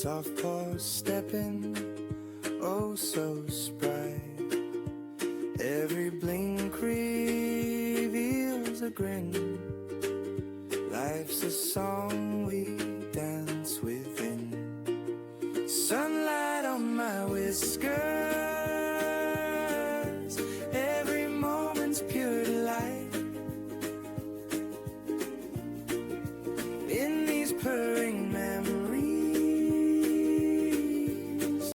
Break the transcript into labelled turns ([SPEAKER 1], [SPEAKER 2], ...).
[SPEAKER 1] soft paws stepping, oh so spry. Every blink reveals a grin. Life's a song we dance within.